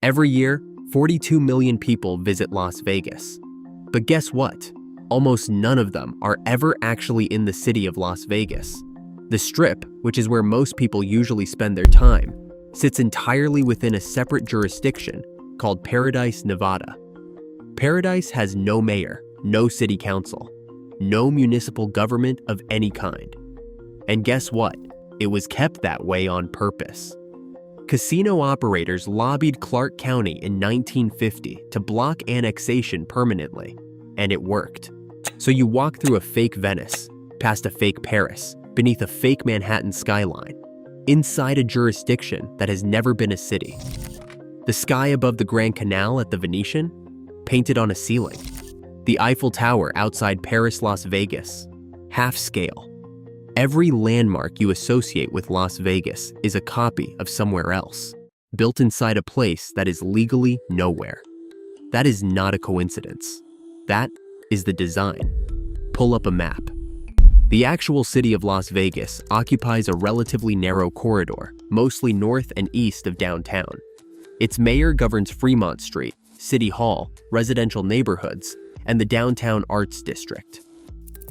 Every year, 42 million people visit Las Vegas. But guess what? Almost none of them are ever actually in the city of Las Vegas. The Strip, which is where most people usually spend their time, sits entirely within a separate jurisdiction called Paradise, Nevada. Paradise has no mayor, no city council, no municipal government of any kind. And guess what? It was kept that way on purpose. Casino operators lobbied Clark County in 1950 to block annexation permanently, and it worked. So you walk through a fake Venice, past a fake Paris, beneath a fake Manhattan skyline, inside a jurisdiction that has never been a city. The sky above the Grand Canal at the Venetian, painted on a ceiling. The Eiffel Tower outside Paris, Las Vegas, half scale. Every landmark you associate with Las Vegas is a copy of somewhere else, built inside a place that is legally nowhere. That is not a coincidence. That is the design. Pull up a map. The actual city of Las Vegas occupies a relatively narrow corridor, mostly north and east of downtown. Its mayor governs Fremont Street, City Hall, residential neighborhoods, and the downtown arts district.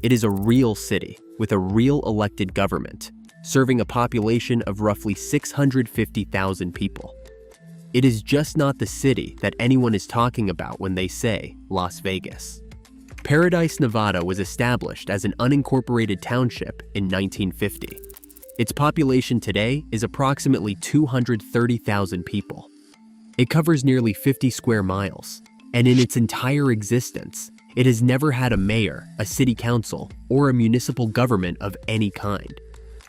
It is a real city with a real elected government, serving a population of roughly 650,000 people. It is just not the city that anyone is talking about when they say Las Vegas. Paradise, Nevada was established as an unincorporated township in 1950. Its population today is approximately 230,000 people. It covers nearly 50 square miles, and in its entire existence, it has never had a mayor, a city council, or a municipal government of any kind.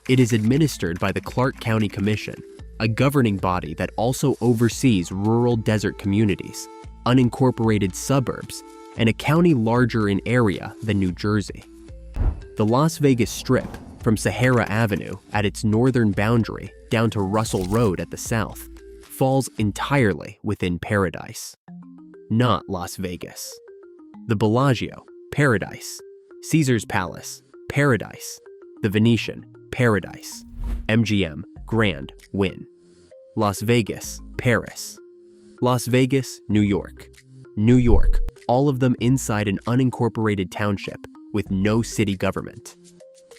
It is administered by the Clark County Commission, a governing body that also oversees rural desert communities, unincorporated suburbs, and a county larger in area than New Jersey. The Las Vegas Strip, from Sahara Avenue at its northern boundary down to Russell Road at the south, falls entirely within Paradise, not Las Vegas. The Bellagio, Paradise. Caesar's Palace, Paradise. The Venetian, Paradise. MGM, Grand, Wynn. Las Vegas, Paris. Las Vegas, New York. New York, all of them inside an unincorporated township with no city government.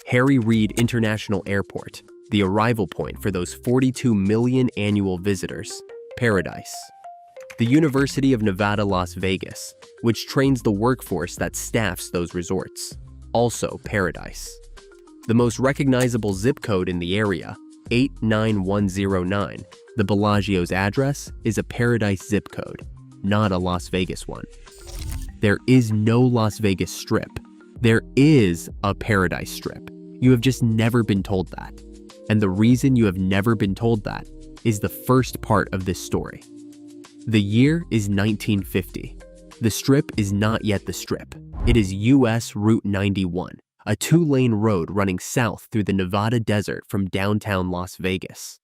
Harry Reid International Airport, the arrival point for those 42 million annual visitors, Paradise. The University of Nevada, Las Vegas, which trains the workforce that staffs those resorts, also Paradise. The most recognizable zip code in the area, 89109, the Bellagio's address is a Paradise zip code, not a Las Vegas one. There is no Las Vegas Strip. There is a Paradise Strip. You have just never been told that. And the reason you have never been told that is the first part of this story. The year is 1950. The Strip is not yet the Strip. It is US Route 91, a two-lane road running south through the Nevada desert from downtown Las Vegas.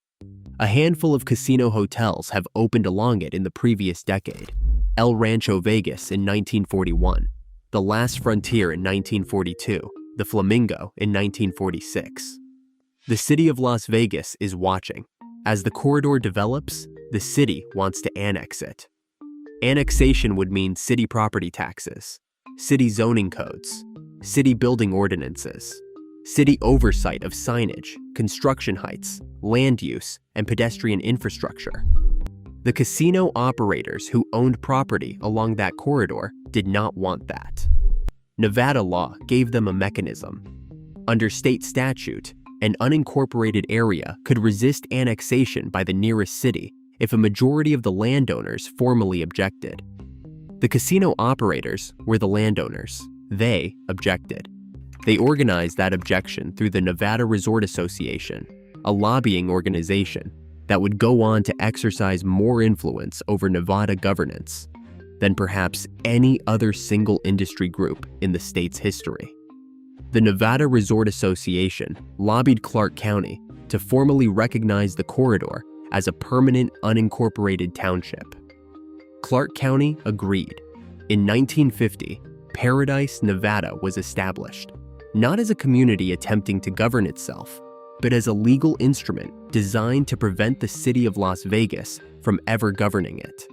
A handful of casino hotels have opened along it in the previous decade. El Rancho Vegas in 1941, The Last Frontier in 1942, The Flamingo in 1946. The city of Las Vegas is watching. As the corridor develops, the city wants to annex it. Annexation would mean city property taxes, city zoning codes, city building ordinances, city oversight of signage, construction heights, land use, and pedestrian infrastructure. The casino operators who owned property along that corridor did not want that. Nevada law gave them a mechanism. Under state statute, an unincorporated area could resist annexation by the nearest city if a majority of the landowners formally objected. The casino operators were the landowners. They objected. They organized that objection through the Nevada Resort Association, a lobbying organization that would go on to exercise more influence over Nevada governance than perhaps any other single industry group in the state's history. The Nevada Resort Association lobbied Clark County to formally recognize the corridor as a permanent unincorporated township. Clark County agreed. In 1950, Paradise, Nevada was established, not as a community attempting to govern itself, but as a legal instrument designed to prevent the city of Las Vegas from ever governing it.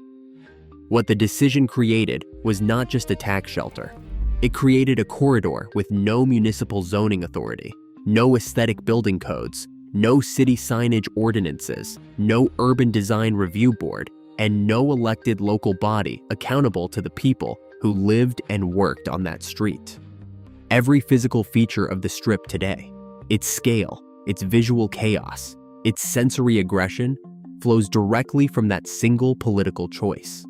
What the decision created was not just a tax shelter. It created a corridor with no municipal zoning authority, no aesthetic building codes, no city signage ordinances, no urban design review board, and no elected local body accountable to the people who lived and worked on that street. Every physical feature of the Strip today, its scale, its visual chaos, its sensory aggression, flows directly from that single political choice.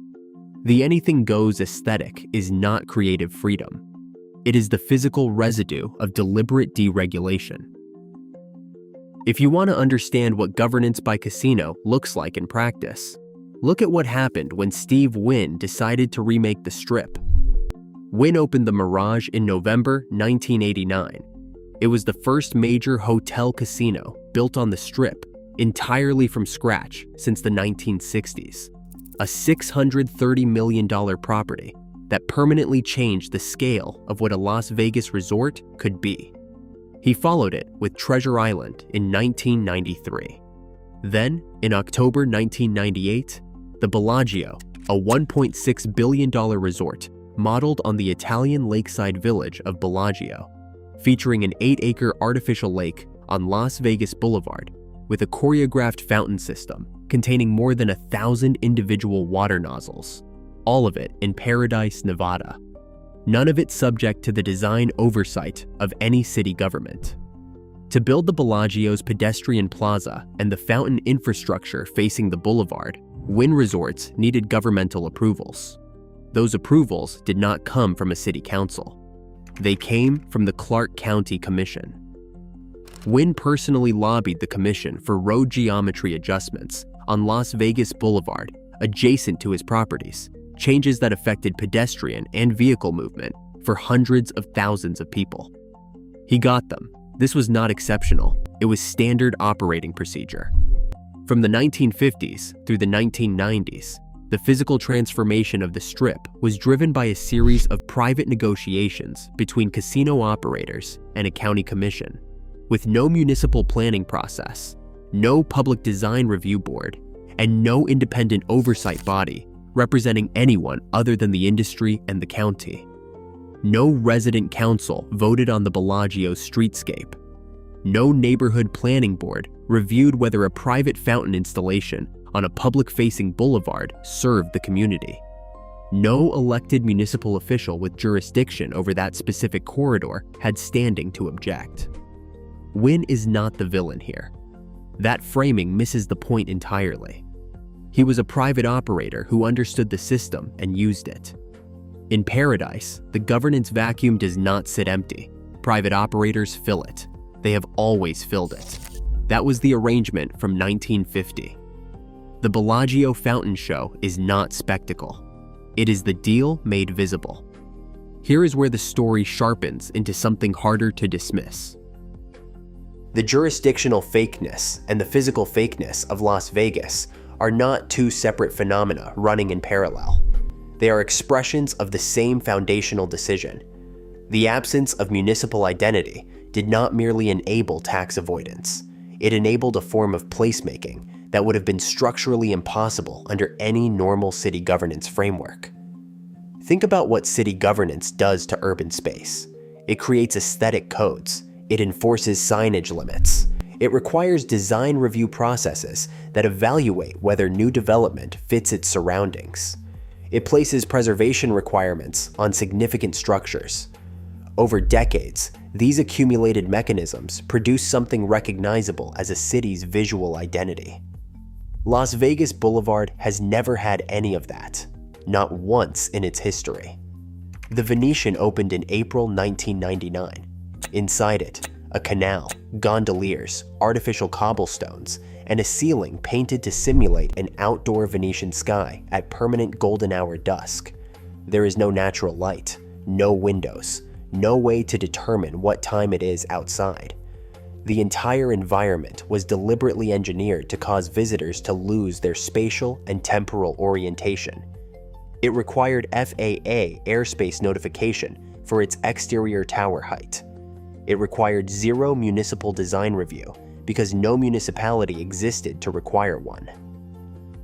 The anything-goes aesthetic is not creative freedom. It is the physical residue of deliberate deregulation. If you want to understand what governance by casino looks like in practice, look at what happened when Steve Wynn decided to remake the Strip. Wynn opened the Mirage in November 1989. It was the first major hotel casino built on the Strip entirely from scratch since the 1960s. A $630 million property that permanently changed the scale of what a Las Vegas resort could be. He followed it with Treasure Island in 1993. Then, in October 1998, the Bellagio, a $1.6 billion resort modeled on the Italian lakeside village of Bellagio, featuring an 8-acre artificial lake on Las Vegas Boulevard with a choreographed fountain system containing more than 1,000 individual water nozzles, all of it in Paradise, Nevada. None of it subject to the design oversight of any city government. To build the Bellagio's pedestrian plaza and the fountain infrastructure facing the boulevard, Wynn Resorts needed governmental approvals. Those approvals did not come from a city council. They came from the Clark County Commission. Wynn personally lobbied the commission for road geometry adjustments on Las Vegas Boulevard adjacent to his properties, changes that affected pedestrian and vehicle movement for hundreds of thousands of people. He got them. This was not exceptional. It was standard operating procedure. From the 1950s through the 1990s, the physical transformation of the Strip was driven by a series of private negotiations between casino operators and a county commission. With no municipal planning process, no public design review board, and no independent oversight body representing anyone other than the industry and the county. No resident council voted on the Bellagio's streetscape. No neighborhood planning board reviewed whether a private fountain installation on a public-facing boulevard served the community. No elected municipal official with jurisdiction over that specific corridor had standing to object. Wynn is not the villain here. That framing misses the point entirely. He was a private operator who understood the system and used it. In Paradise, the governance vacuum does not sit empty. Private operators fill it. They have always filled it. That was the arrangement from 1950. The Bellagio Fountain Show is not spectacle. It is the deal made visible. Here is where the story sharpens into something harder to dismiss. The jurisdictional fakeness and the physical fakeness of Las Vegas are not two separate phenomena running in parallel. They are expressions of the same foundational decision. The absence of municipal identity did not merely enable tax avoidance. It enabled a form of placemaking that would have been structurally impossible under any normal city governance framework. Think about what city governance does to urban space. It creates aesthetic codes. It enforces signage limits. It requires design review processes that evaluate whether new development fits its surroundings. It places preservation requirements on significant structures. Over decades, these accumulated mechanisms produce something recognizable as a city's visual identity. Las Vegas Boulevard has never had any of that, not once in its history. The Venetian opened in April 1999. Inside it, a canal, gondoliers, artificial cobblestones, and a ceiling painted to simulate an outdoor Venetian sky at permanent golden hour dusk. There is no natural light, no windows, no way to determine what time it is outside. The entire environment was deliberately engineered to cause visitors to lose their spatial and temporal orientation. It required FAA airspace notification for its exterior tower height. It required zero municipal design review because no municipality existed to require one.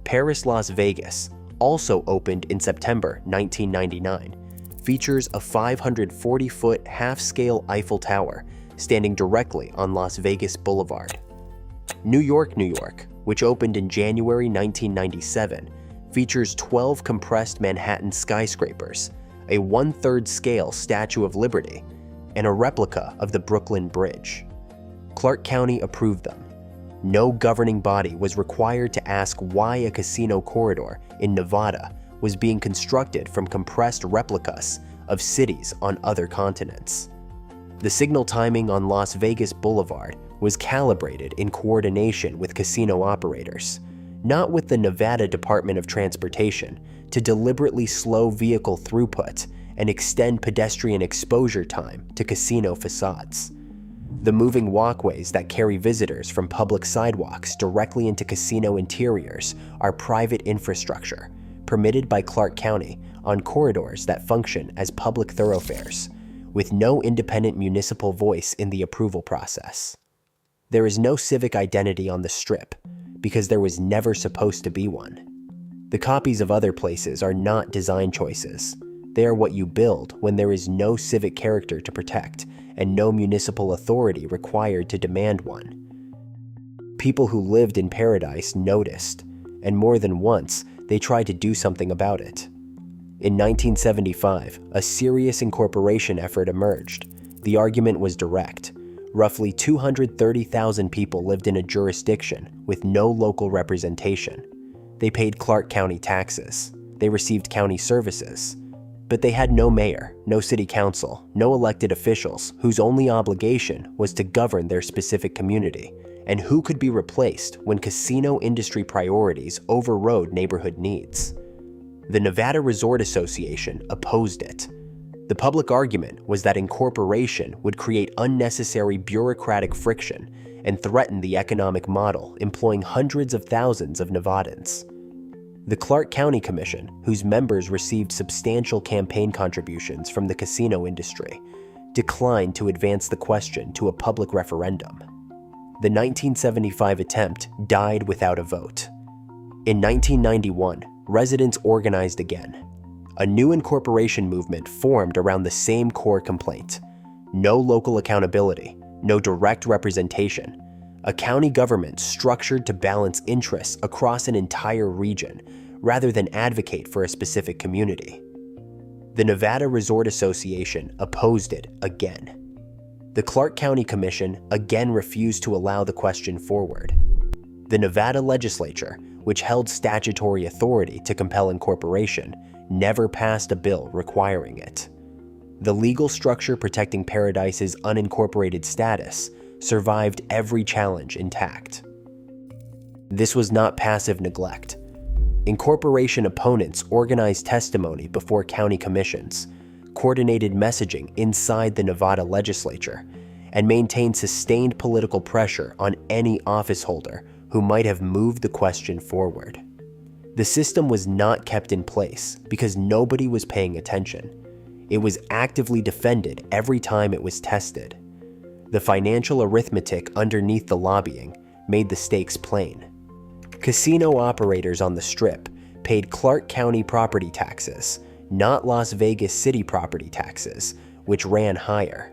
Paris Las Vegas, also opened in September 1999, features a 540-foot half-scale Eiffel Tower standing directly on Las Vegas Boulevard. New York, New York, which opened in January 1997, features 12 compressed Manhattan skyscrapers, a 1/3 scale Statue of Liberty, and a replica of the Brooklyn Bridge. Clark County approved them. No governing body was required to ask why a casino corridor in Nevada was being constructed from compressed replicas of cities on other continents. The signal timing on Las Vegas Boulevard was calibrated in coordination with casino operators, not with the Nevada Department of Transportation, to deliberately slow vehicle throughput and extend pedestrian exposure time to casino facades. The moving walkways that carry visitors from public sidewalks directly into casino interiors are private infrastructure, permitted by Clark County on corridors that function as public thoroughfares, with no independent municipal voice in the approval process. There is no civic identity on the Strip, because there was never supposed to be one. The copies of other places are not design choices. They are what you build when there is no civic character to protect and no municipal authority required to demand one. People who lived in Paradise noticed, and more than once, they tried to do something about it. In 1975, a serious incorporation effort emerged. The argument was direct. Roughly 230,000 people lived in a jurisdiction with no local representation. They paid Clark County taxes. They received county services. But they had no mayor, no city council, no elected officials whose only obligation was to govern their specific community, and who could be replaced when casino industry priorities overrode neighborhood needs. The Nevada Resort Association opposed it. The public argument was that incorporation would create unnecessary bureaucratic friction and threaten the economic model employing hundreds of thousands of Nevadans. The Clark County Commission, whose members received substantial campaign contributions from the casino industry, declined to advance the question to a public referendum. The 1975 attempt died without a vote. In 1991, residents organized again. A new incorporation movement formed around the same core complaint: no local accountability, no direct representation, a county government structured to balance interests across an entire region rather than advocate for a specific community. The Nevada Resort Association opposed it again. The Clark County Commission again refused to allow the question forward. The Nevada legislature, which held statutory authority to compel incorporation, never passed a bill requiring it. The legal structure protecting Paradise's unincorporated status survived every challenge intact. This was not passive neglect. Incorporation opponents organized testimony before county commissions, coordinated messaging inside the Nevada legislature, and maintained sustained political pressure on any office holder who might have moved the question forward. The system was not kept in place because nobody was paying attention. It was actively defended every time it was tested. The financial arithmetic underneath the lobbying made the stakes plain. Casino operators on the Strip paid Clark County property taxes, not Las Vegas City property taxes, which ran higher.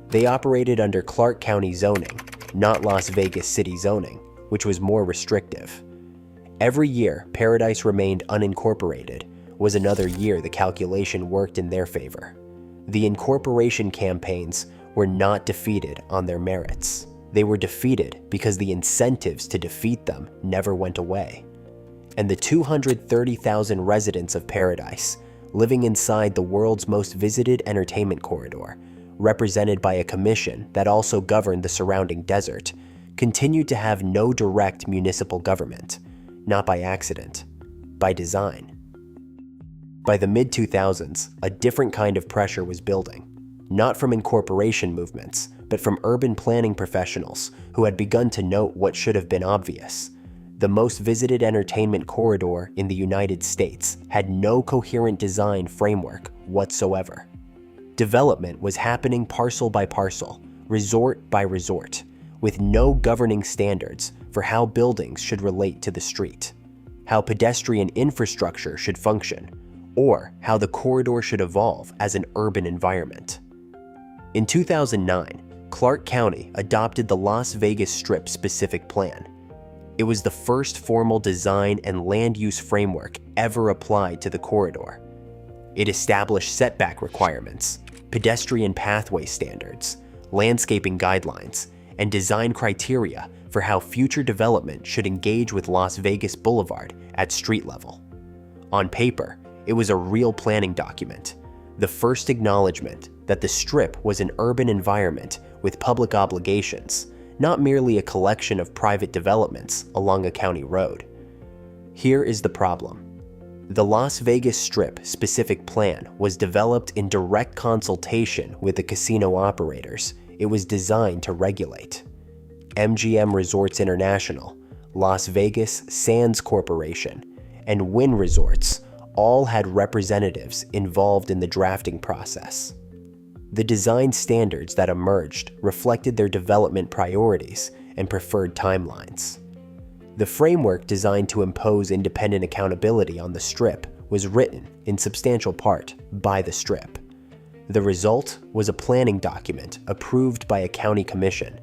They operated under Clark County zoning, not Las Vegas City zoning, which was more restrictive. Every year Paradise remained unincorporated was another year the calculation worked in their favor. The incorporation campaigns were not defeated on their merits. They were defeated because the incentives to defeat them never went away. And the 230,000 residents of Paradise, living inside the world's most visited entertainment corridor, represented by a commission that also governed the surrounding desert, continued to have no direct municipal government, not by accident, by design. By the mid-2000s, a different kind of pressure was building, not from incorporation movements, but from urban planning professionals who had begun to note what should have been obvious. The most visited entertainment corridor in the United States had no coherent design framework whatsoever. Development was happening parcel by parcel, resort by resort, with no governing standards for how buildings should relate to the street, how pedestrian infrastructure should function, or how the corridor should evolve as an urban environment. In 2009, Clark County adopted the Las Vegas Strip Specific Plan. It was the first formal design and land use framework ever applied to the corridor. It established setback requirements, pedestrian pathway standards, landscaping guidelines, and design criteria for how future development should engage with Las Vegas Boulevard at street level. On paper, it was a real planning document, the first acknowledgement that the Strip was an urban environment with public obligations, not merely a collection of private developments along a county road. Here is the problem. The Las Vegas Strip Specific Plan was developed in direct consultation with the casino operators it was designed to regulate. MGM Resorts International, Las Vegas Sands Corporation, and Wynn Resorts all had representatives involved in the drafting process. The design standards that emerged reflected their development priorities and preferred timelines. The framework designed to impose independent accountability on the Strip was written, in substantial part, by the Strip. The result was a planning document approved by a county commission,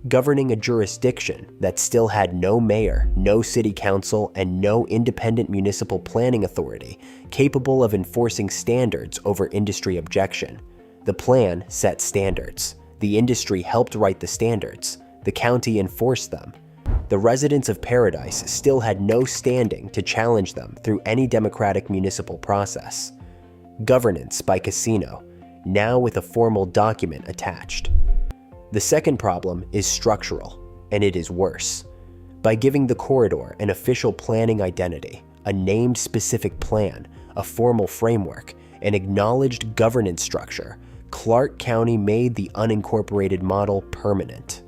governing a jurisdiction that still had no mayor, no city council, and no independent municipal planning authority capable of enforcing standards over industry objection. The plan set standards. The industry helped write the standards. The county enforced them. The residents of Paradise still had no standing to challenge them through any democratic municipal process. Governance by casino, now with a formal document attached. The second problem is structural, and it is worse. By giving the corridor an official planning identity, a named specific plan, a formal framework, an acknowledged governance structure, Clark County made the unincorporated model permanent.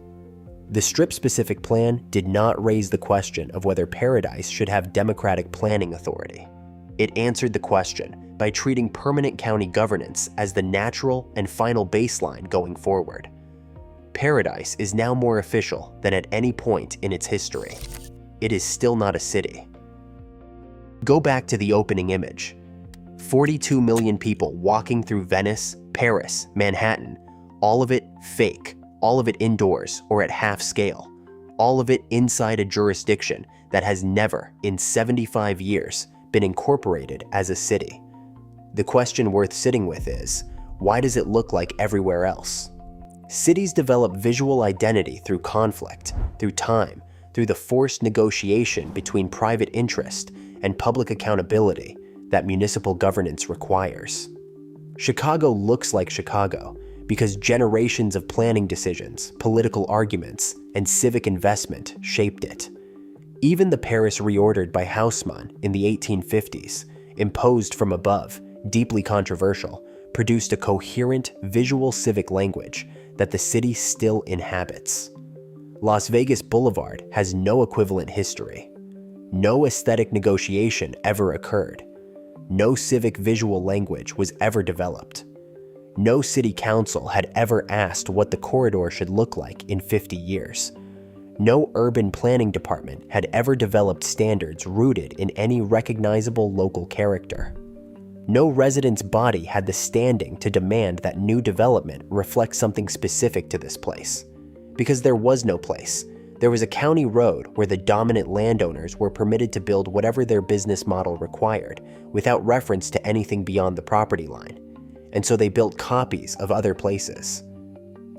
The Strip-specific plan did not raise the question of whether Paradise should have democratic planning authority. It answered the question by treating permanent county governance as the natural and final baseline going forward. Paradise is now more official than at any point in its history. It is still not a city. Go back to the opening image. 42 million people walking through Venice, Paris, Manhattan, all of it fake, all of it indoors or at half scale, all of it inside a jurisdiction that has never, in 75 years, been incorporated as a city. The question worth sitting with is, why does it look like everywhere else? Cities develop visual identity through conflict, through time, through the forced negotiation between private interest and public accountability that municipal governance requires. Chicago looks like Chicago because generations of planning decisions, political arguments, and civic investment shaped it. Even the Paris reordered by Haussmann in the 1850s, imposed from above, deeply controversial, produced a coherent visual civic language that the city still inhabits. Las Vegas Boulevard has no equivalent history. No aesthetic negotiation ever occurred. No civic visual language was ever developed. No city council had ever asked what the corridor should look like in 50 years. No urban planning department had ever developed standards rooted in any recognizable local character. No resident's body had the standing to demand that new development reflect something specific to this place. Because there was no place. There was a county road where the dominant landowners were permitted to build whatever their business model required, without reference to anything beyond the property line. And so they built copies of other places.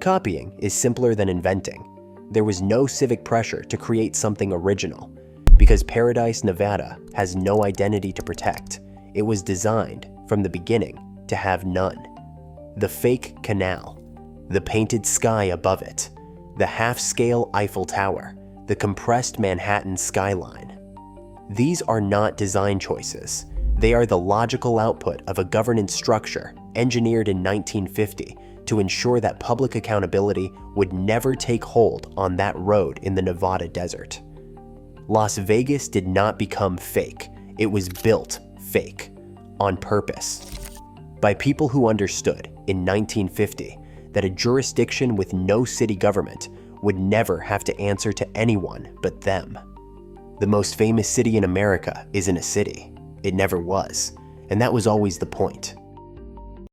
Copying is simpler than inventing. There was no civic pressure to create something original. Because Paradise, Nevada has no identity to protect, it was designed, from the beginning, to have none. The fake canal, the painted sky above it, the half-scale Eiffel Tower, the compressed Manhattan skyline. These are not design choices. They are the logical output of a governance structure engineered in 1950 to ensure that public accountability would never take hold on that road in the Nevada desert. Las Vegas did not become fake. It was built fake, on purpose, by people who understood, in 1950, that a jurisdiction with no city government would never have to answer to anyone but them. The most famous city in America isn't a city. It never was. And that was always the point.